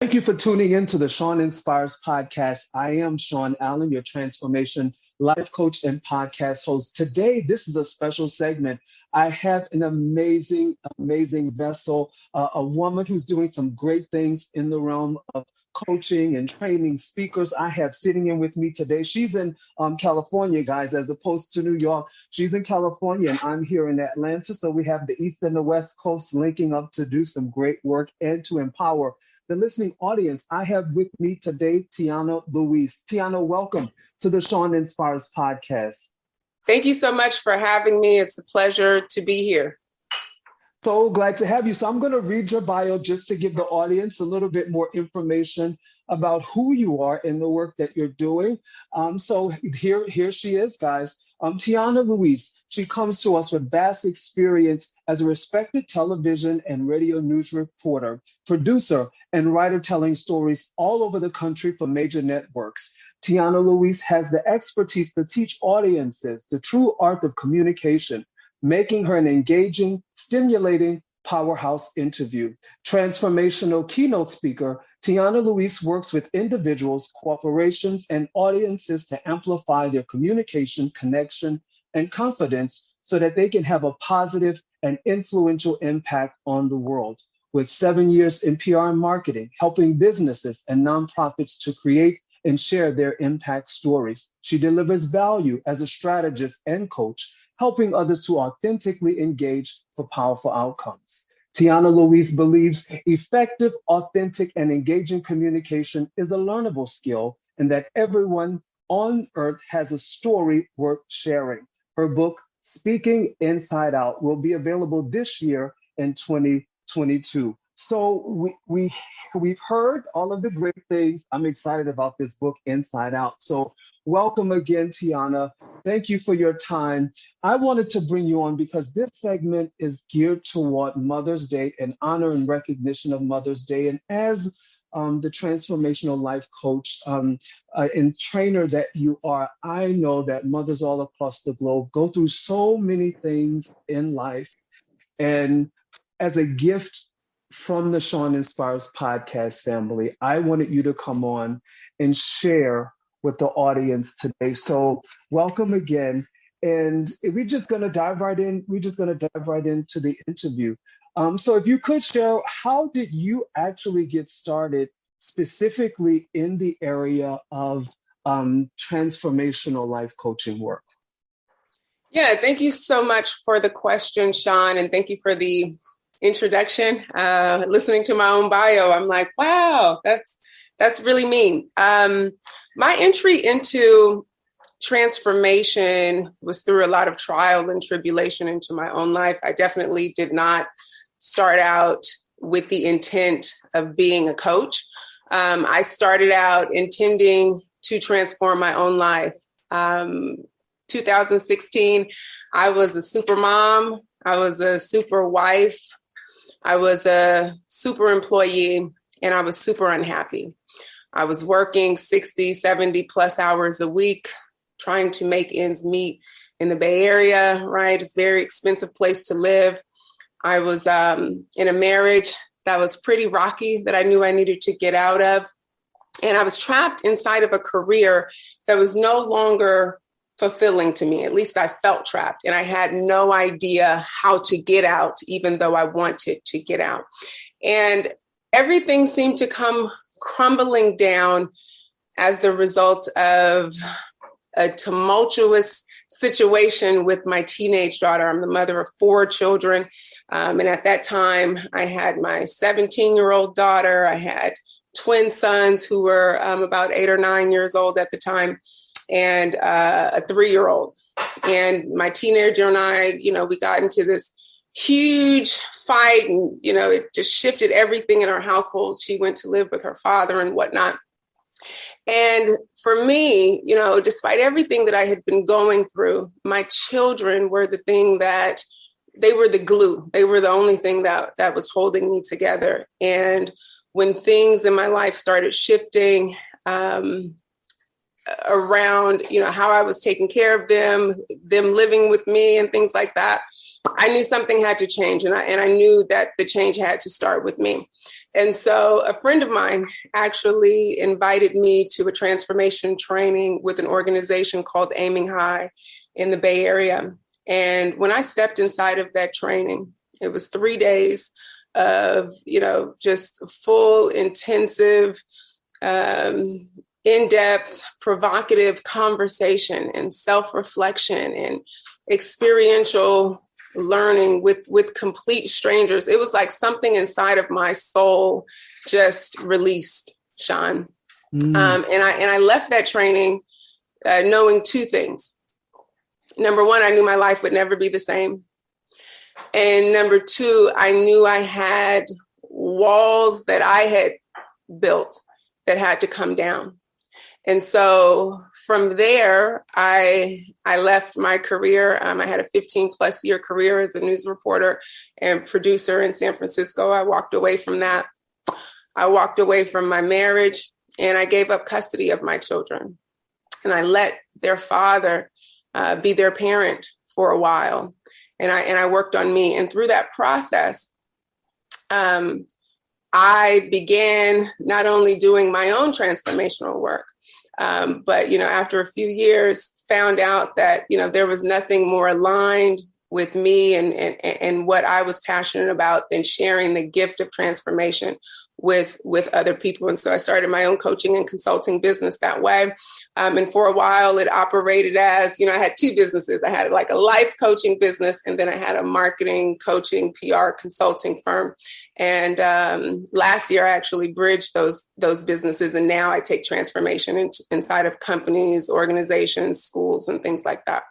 Thank you for tuning in to the Sean Inspires podcast. I am Sean Allen, your transformation life coach and podcast host. Today, this is a special segment. I have an amazing vessel, a woman who's doing some great things in the realm of coaching and training speakers. I have sitting in with me today. She's in California, guys, as opposed to New York. She's in California and I'm here in Atlanta. So we have the East and the West Coast linking up to do some great work and to empower the listening audience. I have with me today Tiana Louise. Tiana, welcome to the Sean Inspires podcast. Thank you so much for having me. It's a pleasure to be here. So glad to have you. So I'm going to read your bio just to give the audience a little bit more information about who you are and the work that you're doing. So here she is, guys. Tiana Louise, she comes to us with vast experience as a respected television and radio news reporter, producer, and writer telling stories all over the country for major networks. Tiana Louise has the expertise to teach audiences the true art of communication, making her an engaging, stimulating powerhouse interview. Transformational keynote speaker, Tiana Louise works with individuals, corporations, and audiences to amplify their communication, connection, and confidence so that they can have a positive and influential impact on the world. With 7 years in PR and marketing, helping businesses and nonprofits to create and share their impact stories, she delivers value as a strategist and coach, helping others to authentically engage for powerful outcomes. Tiana Louise believes effective, authentic, and engaging communication is a learnable skill and that everyone on earth has a story worth sharing. Her book, Speaking Inside Out, will be available this year in 2022. So we've heard all of the great things. I'm excited about this book, Inside Out. So welcome again, Tiana. Thank you for your time. I wanted to bring you on because this segment is geared toward Mother's Day and honor and recognition of Mother's Day. And as the transformational life coach and trainer that you are, I know that mothers all across the globe go through so many things in life. And as a gift from the Sean Inspires podcast family, I wanted you to come on and share with the audience today. So welcome again. And we're just going to dive right in. We're just going to dive right into the interview. So if you could share, how did you actually get started specifically in the area of transformational life coaching work? Yeah, thank you so much for the question, Sean. And thank you for the introduction. Listening to my own bio, I'm like, wow, that's really mean. My entry into transformation was through a lot of trial and tribulation into my own life. I definitely did not start out with the intent of being a coach. I started out intending to transform my own life. 2016, I was a super mom. I was a super wife. I was a super employee, and I was super unhappy. I was working 60, 70 plus hours a week, trying to make ends meet in the Bay Area, right? It's a very expensive place to live. I was in a marriage that was pretty rocky that I knew I needed to get out of. And I was trapped inside of a career that was no longer fulfilling to me. At least I felt trapped and I had no idea how to get out, even though I wanted to get out. And everything seemed to come crumbling down as the result of a tumultuous situation with my teenage daughter. I'm the mother of 4 children. And at that time, I had my 17-year-old daughter. I had twin sons who were about 8 or 9 years old at the time, and a 3-year-old. And my teenager and I, we got into this huge fight, and, it just shifted everything in our household. She went to live with her father and whatnot. And for me, despite everything that I had been going through, my children were the thing that they were the glue. They were the only thing that was holding me together. And when things in my life started shifting, around, how I was taking care of them living with me and things like that, I knew something had to change. And I knew that the change had to start with me. And so a friend of mine actually invited me to a transformation training with an organization called Aiming High in the Bay Area. And when I stepped inside of that training, it was 3 days of, just full, intensive, in-depth, provocative conversation and self-reflection and experiential learning with complete strangers. It was like something inside of my soul just released, Sean. And I left that training knowing two things. Number one, I knew my life would never be the same. And number two, I knew I had walls that I had built that had to come down. And so from there, I left my career. I had a 15 plus year career as a news reporter and producer in San Francisco. I walked away from that. I walked away from my marriage, and I gave up custody of my children. And I let their father be their parent for a while. And I worked on me. And through that process, I began not only doing my own transformational work, but, after a few years, found out that, there was nothing more aligned with me and what I was passionate about than sharing the gift of transformation with other people. And so I started my own coaching and consulting business that way. And for a while, it operated as, I had two businesses. I had like a life coaching business, and then I had a marketing, coaching, PR consulting firm. And last year, I actually bridged those businesses. And now I take transformation inside of companies, organizations, schools, and things like that.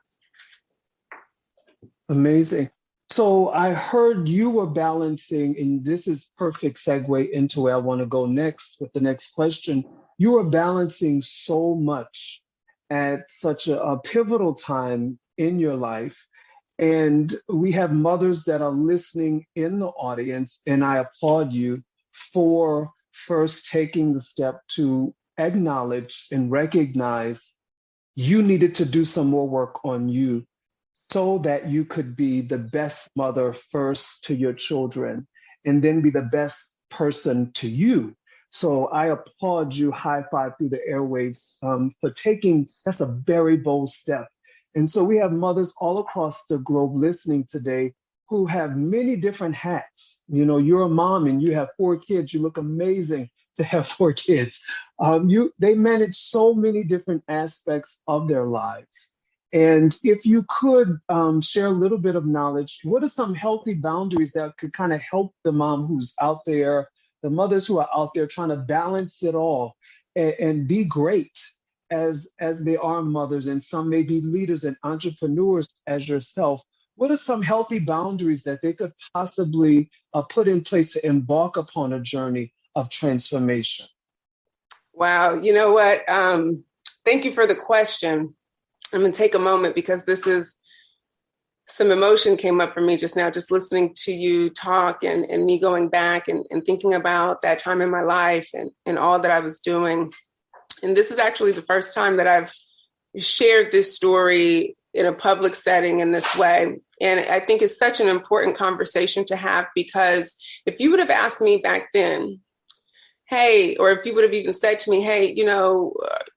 Amazing. So I heard you were balancing, and this is perfect segue into where I want to go next with the next question. You were balancing so much at such a pivotal time in your life. And we have mothers that are listening in the audience, and I applaud you for first taking the step to acknowledge and recognize you needed to do some more work on you so that you could be the best mother first to your children and then be the best person to you. So I applaud you, high five through the airwaves for taking, that's a very bold step. And so we have mothers all across the globe listening today who have many different hats. You're a mom and you have 4 kids. You look amazing to have 4 kids. They manage so many different aspects of their lives. And if you could share a little bit of knowledge, what are some healthy boundaries that could kind of help the mom who's out there, the mothers who are out there trying to balance it all and be great as they are mothers, and some may be leaders and entrepreneurs as yourself? What are some healthy boundaries that they could possibly put in place to embark upon a journey of transformation? Wow. You know what? Thank you for the question. I'm going to take a moment because this is some emotion came up for me just now, just listening to you talk and me going back and thinking about that time in my life and all that I was doing. And this is actually the first time that I've shared this story in a public setting in this way. And I think it's such an important conversation to have, because if you would have asked me back then, hey, or if you would have even said to me, hey,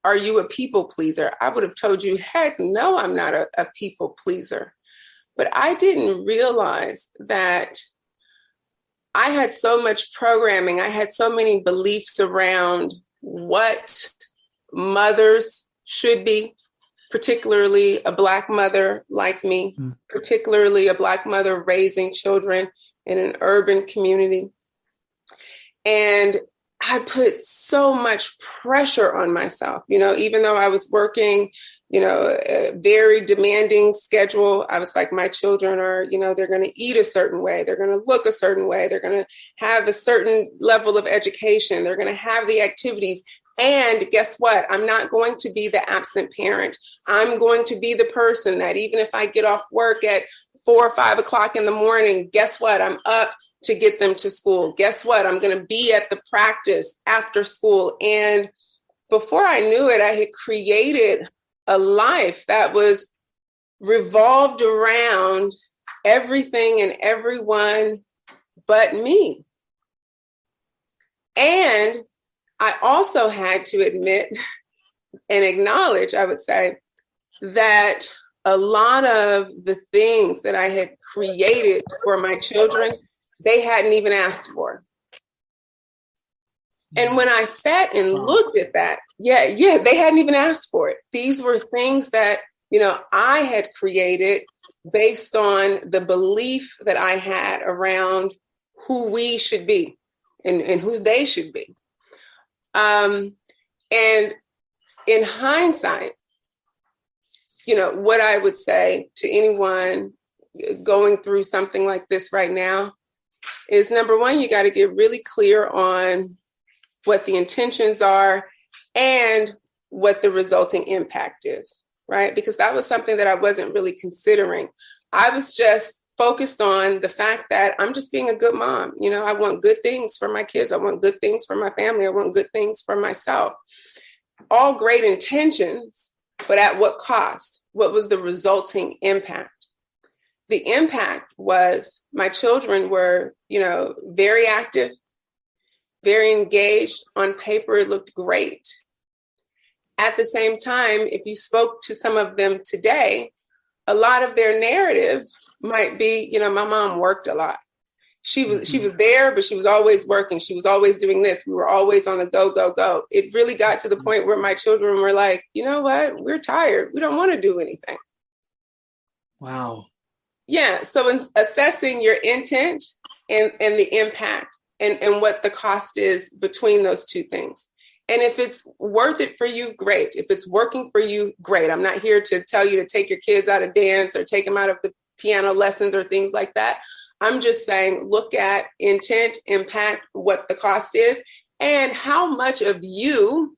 are you a people pleaser? I would have told you, heck no, I'm not a people pleaser. But I didn't realize that I had so much programming. I had so many beliefs around what mothers should be, particularly a Black mother like me, particularly a Black mother raising children in an urban community. And I put so much pressure on myself, even though I was working, a very demanding schedule. I was like, my children are, they're going to eat a certain way. They're going to look a certain way. They're going to have a certain level of education. They're going to have the activities. And guess what? I'm not going to be the absent parent. I'm going to be the person that even if I get off work at 4 or 5 o'clock in the morning, guess what? I'm up to get them to school. Guess what? I'm going to be at the practice after school. And before I knew it, I had created a life that was revolved around everything and everyone but me. And I also had to admit and acknowledge, I would say, that a lot of the things that I had created for my children, they hadn't even asked for. And when I sat and looked at that, they hadn't even asked for it. These were things that, I had created based on the belief that I had around who we should be and who they should be. And in hindsight, what I would say to anyone going through something like this right now is, number one, you got to get really clear on what the intentions are and what the resulting impact is, right? Because that was something that I wasn't really considering. I was just focused on the fact that I'm just being a good mom. I want good things for my kids. I want good things for my family. I want good things for myself. All great intentions, but at what cost? What was the resulting impact? The impact was my children were, very active, very engaged. On paper, it looked great. At the same time, if you spoke to some of them today, a lot of their narrative might be, my mom worked a lot. She was there, but she was always working. She was always doing this. We were always on the go, go, go. It really got to the point where my children were like, you know what? We're tired. We don't want to do anything. Wow. Yeah. So in assessing your intent and the impact and what the cost is between those two things. And if it's worth it for you, great. If it's working for you, great. I'm not here to tell you to take your kids out of dance or take them out of the piano lessons or things like that. I'm just saying, look at intent, impact, what the cost is, and how much of you,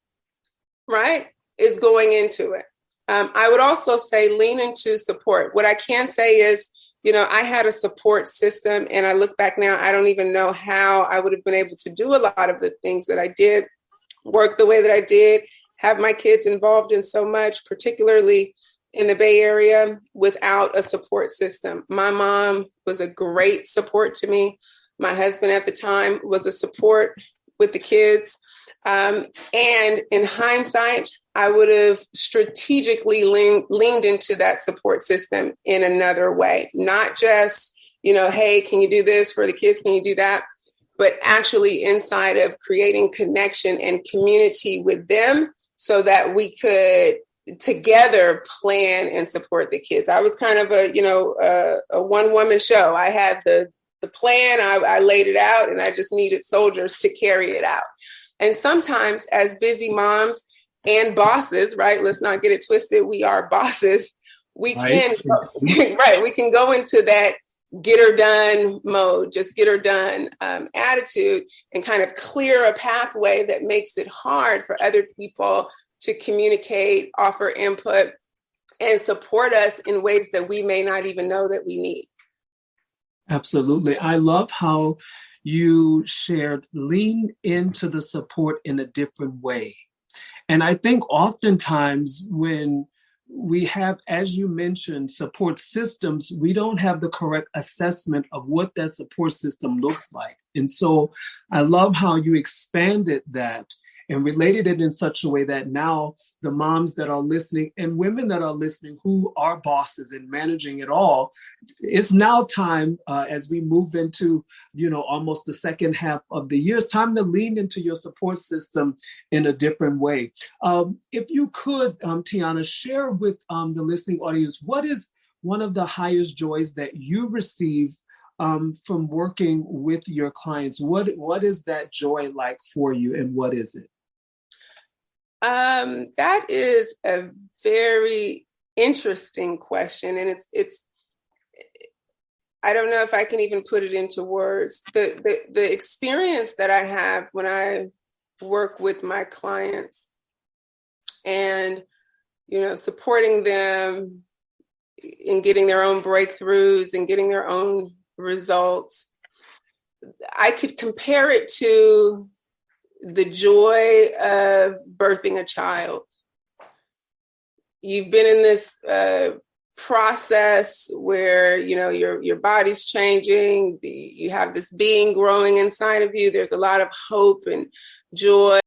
right, is going into it. I would also say lean into support. What I can say is, I had a support system, and I look back now, I don't even know how I would have been able to do a lot of the things that I did, work the way that I did, have my kids involved in so much, particularly in the Bay Area, without a support system. My mom was a great support to me. My husband at the time was a support with the kids. And in hindsight, I would have strategically leaned into that support system in another way, not just, hey, can you do this for the kids? Can you do that? But actually inside of creating connection and community with them so that we could together plan and support the kids. I was kind of a one-woman show. I had the plan, I laid it out, and I just needed soldiers to carry it out. And sometimes as busy moms and bosses, right? Let's not get it twisted. We are bosses. We can, right? We can go into that get her done mode, just get her done attitude, and kind of clear a pathway that makes it hard for other people to communicate, offer input, and support us in ways that we may not even know that we need. Absolutely. I love how you shared lean into the support in a different way. And I think oftentimes when we have, as you mentioned, support systems, we don't have the correct assessment of what that support system looks like. And so I love how you expanded that and related it in such a way that now the moms that are listening and women that are listening who are bosses and managing it all, it's now time as we move into, almost the second half of the year, it's time to lean into your support system in a different way. If you could, Tiana, share with the listening audience, what is one of the highest joys that you receive from working with your clients? What is that joy like for you, and what is it? That is a very interesting question, and it's. I don't know if I can even put it into words. The experience that I have when I work with my clients, and supporting them in getting their own breakthroughs and getting their own results, I could compare it to the joy of birthing a child. You've been in this process where, you know, your body's changing, you have this being growing inside of you. There's a lot of hope and joy